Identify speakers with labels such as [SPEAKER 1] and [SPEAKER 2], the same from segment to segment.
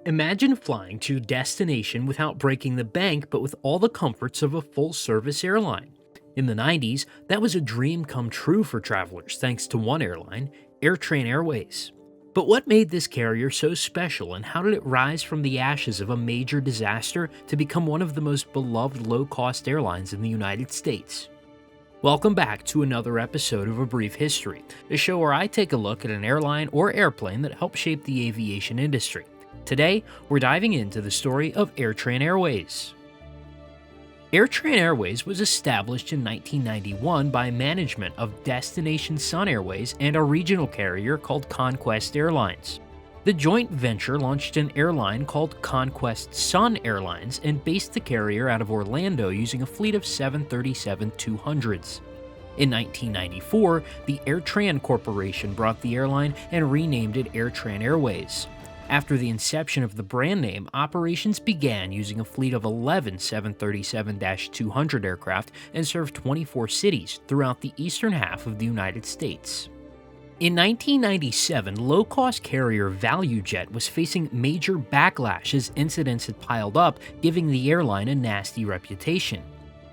[SPEAKER 1] Imagine flying to your destination without breaking the bank but with all the comforts of a full-service airline. In the 90s, that was a dream come true for travelers thanks to one airline, AirTran Airways. But what made this carrier so special, and how did it rise from the ashes of a major disaster to become one of the most beloved low-cost airlines in the United States? Welcome back to another episode of A Brief History, the show where I take a look at an airline or airplane that helped shape the aviation industry. Today, we're diving into the story of AirTran Airways. AirTran Airways was established in 1991 by management of Destination Sun Airways and a regional carrier called Conquest Airlines. The joint venture launched an airline called Conquest Sun Airlines and based the carrier out of Orlando using a fleet of 737-200s. In 1994, the AirTran Corporation bought the airline and renamed it AirTran Airways. After the inception of the brand name, operations began using a fleet of 11 737-200 aircraft and served 24 cities throughout the eastern half of the United States. In 1997, low-cost carrier ValuJet was facing major backlash as incidents had piled up, giving the airline a nasty reputation.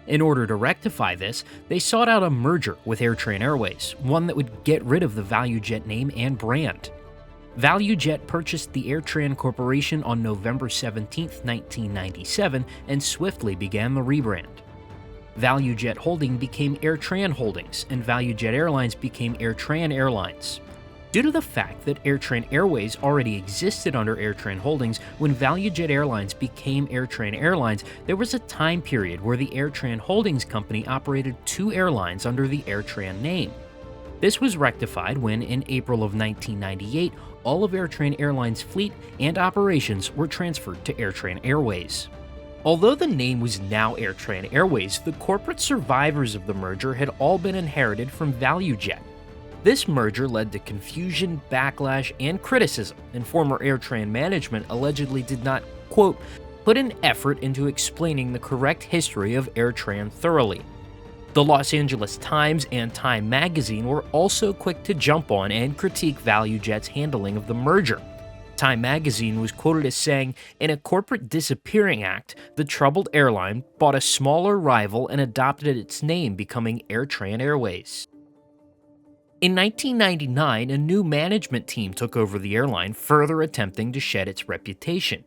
[SPEAKER 1] In order to rectify this, they sought out a merger with AirTran Airways, one that would get rid of the ValuJet name and brand. ValuJet purchased the AirTran Corporation on November 17, 1997, and swiftly began the rebrand. ValuJet Holding became AirTran Holdings, and ValuJet Airlines became AirTran Airlines. Due to the fact that AirTran Airways already existed under AirTran Holdings, when ValuJet Airlines became AirTran Airlines, there was a time period where the AirTran Holdings company operated two airlines under the AirTran name. This was rectified when, in April of 1998, all of AirTran Airlines' fleet and operations were transferred to AirTran Airways. Although the name was now AirTran Airways, the corporate survivors of the merger had all been inherited from ValuJet. This merger led to confusion, backlash, and criticism, and former AirTran management allegedly did not, quote, put an effort into explaining the correct history of AirTran thoroughly. The Los Angeles Times and Time magazine were also quick to jump on and critique ValuJet's handling of the merger. Time magazine was quoted as saying, "In a corporate disappearing act, the troubled airline bought a smaller rival and adopted its name, becoming AirTran Airways." In 1999, a new management team took over the airline, further attempting to shed its reputation.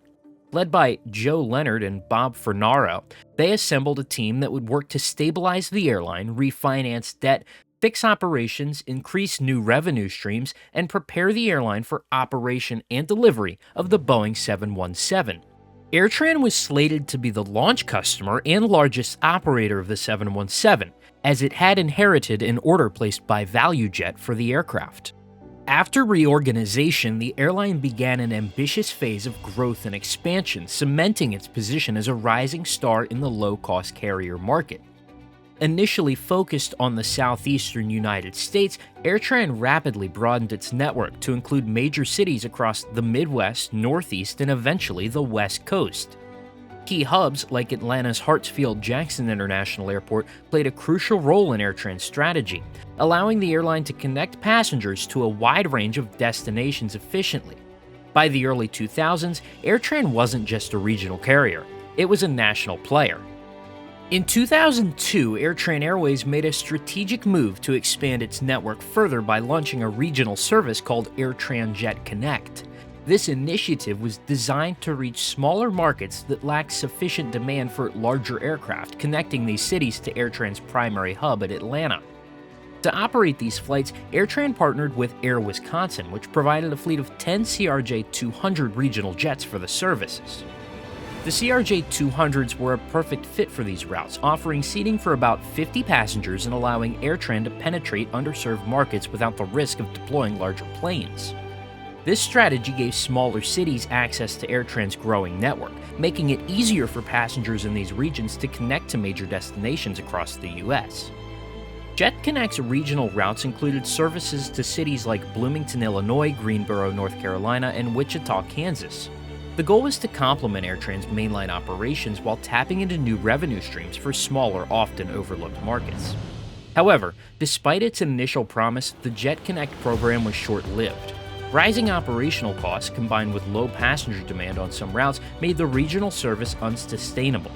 [SPEAKER 1] Led by Joe Leonard and Bob Fornaro, they assembled a team that would work to stabilize the airline, refinance debt, fix operations, increase new revenue streams, and prepare the airline for operation and delivery of the Boeing 717. AirTran was slated to be the launch customer and largest operator of the 717, as it had inherited an order placed by ValuJet for the aircraft. After reorganization, the airline began an ambitious phase of growth and expansion, cementing its position as a rising star in the low-cost carrier market. Initially focused on the southeastern United States, AirTran rapidly broadened its network to include major cities across the Midwest, Northeast, and eventually the West Coast. Key hubs like Atlanta's Hartsfield-Jackson International Airport played a crucial role in AirTran's strategy, allowing the airline to connect passengers to a wide range of destinations efficiently. By the early 2000s, AirTran wasn't just a regional carrier, it was a national player. In 2002, AirTran Airways made a strategic move to expand its network further by launching a regional service called AirTran Jet Connect. This initiative was designed to reach smaller markets that lacked sufficient demand for larger aircraft, connecting these cities to AirTran's primary hub at Atlanta. To operate these flights, AirTran partnered with Air Wisconsin, which provided a fleet of 10 CRJ-200 regional jets for the services. The CRJ-200s were a perfect fit for these routes, offering seating for about 50 passengers and allowing AirTran to penetrate underserved markets without the risk of deploying larger planes. This strategy gave smaller cities access to AirTran's growing network, making it easier for passengers in these regions to connect to major destinations across the U.S. Jet Connect's regional routes included services to cities like Bloomington, Illinois, Greensboro, North Carolina, and Wichita, Kansas. The goal was to complement AirTran's mainline operations while tapping into new revenue streams for smaller, often overlooked markets. However, despite its initial promise, the Jet Connect program was short-lived. Rising operational costs combined with low passenger demand on some routes made the regional service unsustainable.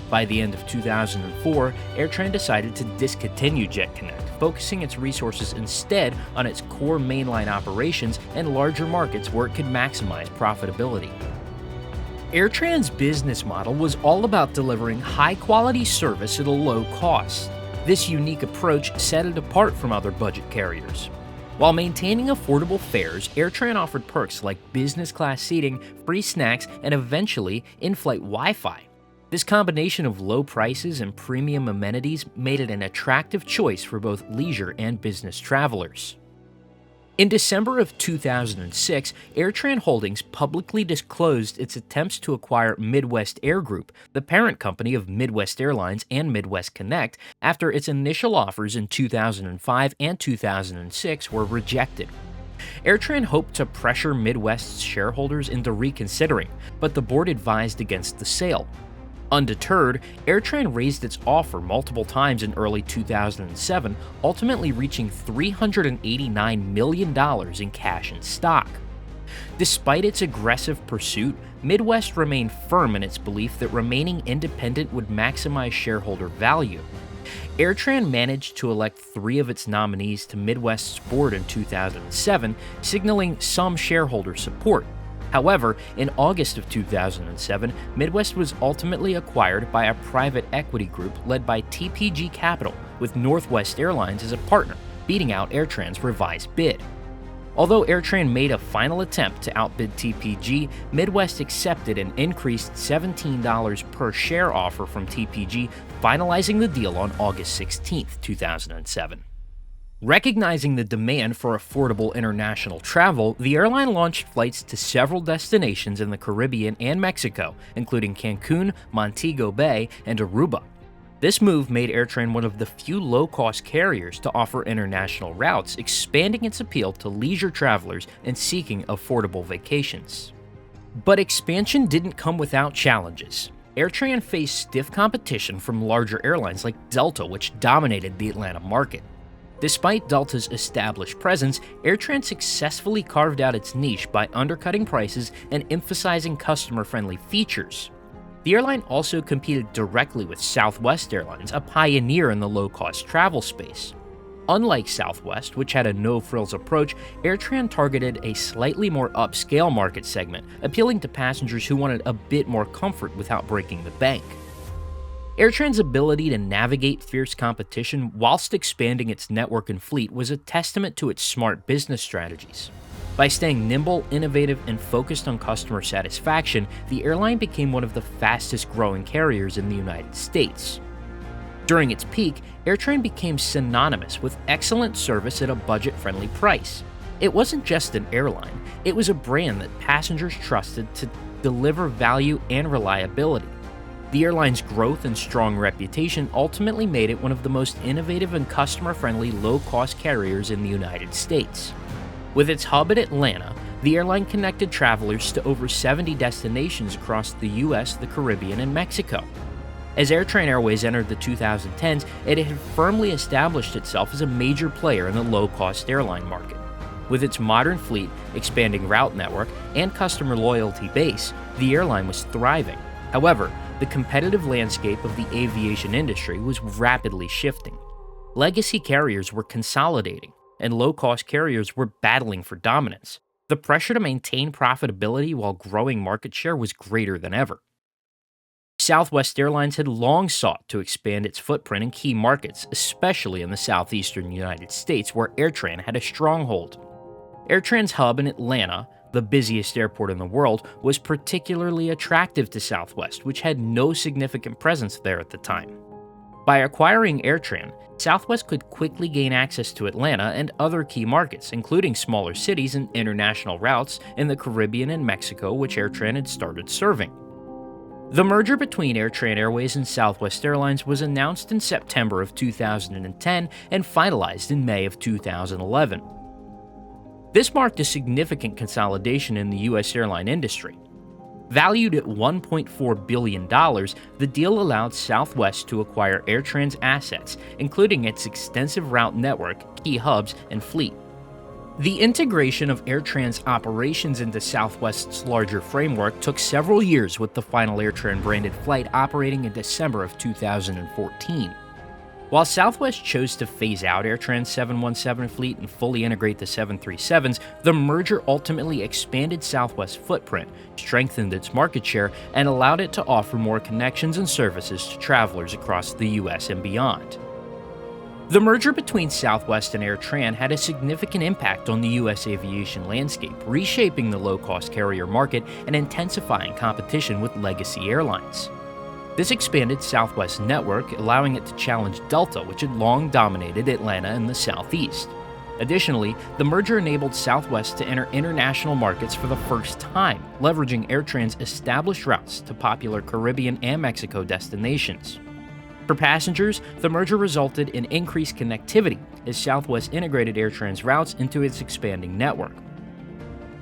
[SPEAKER 1] By the end of 2004, AirTran decided to discontinue JetConnect, focusing its resources instead on its core mainline operations and larger markets where it could maximize profitability. AirTran's business model was all about delivering high-quality service at a low cost. This unique approach set it apart from other budget carriers. While maintaining affordable fares, AirTran offered perks like business class seating, free snacks, and eventually in-flight Wi-Fi. This combination of low prices and premium amenities made it an attractive choice for both leisure and business travelers. In December of 2006, AirTran Holdings publicly disclosed its attempts to acquire Midwest Air Group, the parent company of Midwest Airlines and Midwest Connect, after its initial offers in 2005 and 2006 were rejected. AirTran hoped to pressure Midwest's shareholders into reconsidering, but the board advised against the sale. Undeterred, AirTran raised its offer multiple times in early 2007, ultimately reaching $389 million in cash and stock. Despite its aggressive pursuit, Midwest remained firm in its belief that remaining independent would maximize shareholder value. AirTran managed to elect 3 of its nominees to Midwest's board in 2007, signaling some shareholder support. However, in August of 2007, Midwest was ultimately acquired by a private equity group led by TPG Capital, with Northwest Airlines as a partner, beating out AirTran's revised bid. Although AirTran made a final attempt to outbid TPG, Midwest accepted an increased $17 per share offer from TPG, finalizing the deal on August 16, 2007. Recognizing the demand for affordable international travel, the airline launched flights to several destinations in the Caribbean and Mexico, including Cancun, Montego Bay, and Aruba. This move made AirTran one of the few low-cost carriers to offer international routes, expanding its appeal to leisure travelers and seeking affordable vacations. But expansion didn't come without challenges. AirTran faced stiff competition from larger airlines like Delta, which dominated the Atlanta market. Despite Delta's established presence, AirTran successfully carved out its niche by undercutting prices and emphasizing customer-friendly features. The airline also competed directly with Southwest Airlines, a pioneer in the low-cost travel space. Unlike Southwest, which had a no-frills approach, AirTran targeted a slightly more upscale market segment, appealing to passengers who wanted a bit more comfort without breaking the bank. AirTran's ability to navigate fierce competition whilst expanding its network and fleet was a testament to its smart business strategies. By staying nimble, innovative, and focused on customer satisfaction, the airline became one of the fastest-growing carriers in the United States. During its peak, AirTran became synonymous with excellent service at a budget-friendly price. It wasn't just an airline, it was a brand that passengers trusted to deliver value and reliability. The airline's growth and strong reputation ultimately made it one of the most innovative and customer-friendly low-cost carriers in the United States. With its hub at Atlanta, the airline connected travelers to over 70 destinations across the US, the Caribbean, and Mexico. As AirTran Airways entered the 2010s, it had firmly established itself as a major player in the low-cost airline market. With its modern fleet, expanding route network, and customer loyalty base, the airline was thriving. However, the competitive landscape of the aviation industry was rapidly shifting. Legacy carriers were consolidating, and low-cost carriers were battling for dominance. The pressure to maintain profitability while growing market share was greater than ever. Southwest Airlines had long sought to expand its footprint in key markets, especially in the southeastern United States, where AirTran had a stronghold. AirTran's hub in Atlanta, the busiest airport in the world, was particularly attractive to Southwest, which had no significant presence there at the time. By acquiring AirTran, Southwest could quickly gain access to Atlanta and other key markets, including smaller cities and international routes in the Caribbean and Mexico, which AirTran had started serving. The merger between AirTran Airways and Southwest Airlines was announced in September of 2010 and finalized in May of 2011. This marked a significant consolidation in the U.S. airline industry. Valued at $1.4 billion, the deal allowed Southwest to acquire AirTran's assets, including its extensive route network, key hubs, and fleet. The integration of AirTran's operations into Southwest's larger framework took several years, with the final AirTran branded flight operating in December of 2014. While Southwest chose to phase out AirTran's 717 fleet and fully integrate the 737s, the merger ultimately expanded Southwest's footprint, strengthened its market share, and allowed it to offer more connections and services to travelers across the US and beyond. The merger between Southwest and AirTran had a significant impact on the U.S. aviation landscape, reshaping the low-cost carrier market and intensifying competition with legacy airlines. This expanded Southwest's network, allowing it to challenge Delta, which had long dominated Atlanta and the Southeast. Additionally, the merger enabled Southwest to enter international markets for the first time, leveraging AirTran's established routes to popular Caribbean and Mexico destinations. For passengers, the merger resulted in increased connectivity as Southwest integrated AirTran's routes into its expanding network.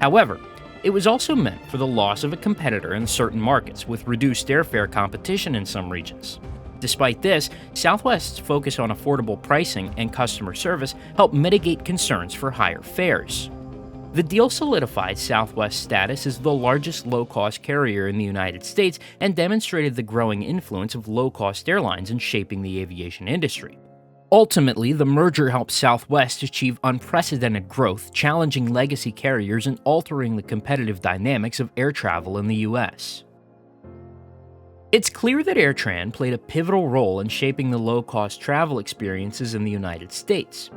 [SPEAKER 1] However, it was also meant for the loss of a competitor in certain markets, with reduced airfare competition in some regions. Despite this, Southwest's focus on affordable pricing and customer service helped mitigate concerns for higher fares. The deal solidified Southwest's status as the largest low-cost carrier in the United States and demonstrated the growing influence of low-cost airlines in shaping the aviation industry. Ultimately, the merger helped Southwest achieve unprecedented growth, challenging legacy carriers and altering the competitive dynamics of air travel in the U.S. It's clear that AirTran played a pivotal role in shaping the low-cost travel experiences in the United States.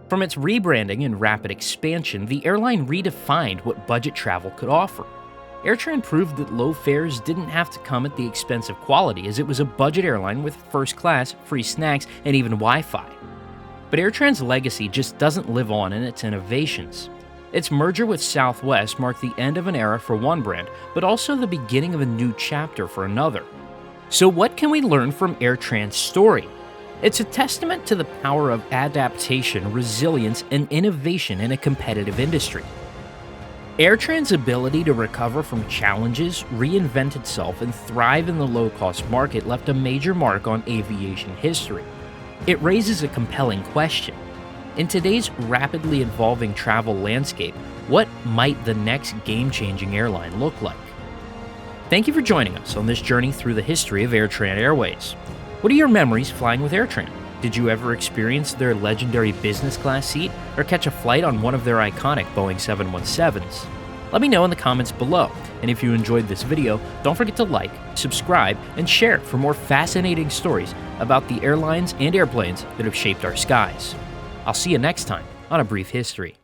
[SPEAKER 1] From its rebranding and rapid expansion, the airline redefined what budget travel could offer. AirTran proved that low fares didn't have to come at the expense of quality, as it was a budget airline with first class, free snacks, and even Wi-Fi. But AirTran's legacy just doesn't live on in its innovations. Its merger with Southwest marked the end of an era for one brand, but also the beginning of a new chapter for another. So what can we learn from AirTran's story? It's a testament to the power of adaptation, resilience, and innovation in a competitive industry. AirTran's ability to recover from challenges, reinvent itself, and thrive in the low-cost market left a major mark on aviation history. It raises a compelling question. In today's rapidly evolving travel landscape, what might the next game-changing airline look like? Thank you for joining us on this journey through the history of AirTran Airways. What are your memories flying with AirTran? Did you ever experience their legendary business class seat or catch a flight on one of their iconic Boeing 717s? Let me know in the comments below, and if you enjoyed this video, don't forget to like, subscribe, and share for more fascinating stories about the airlines and airplanes that have shaped our skies. I'll see you next time on A Brief History.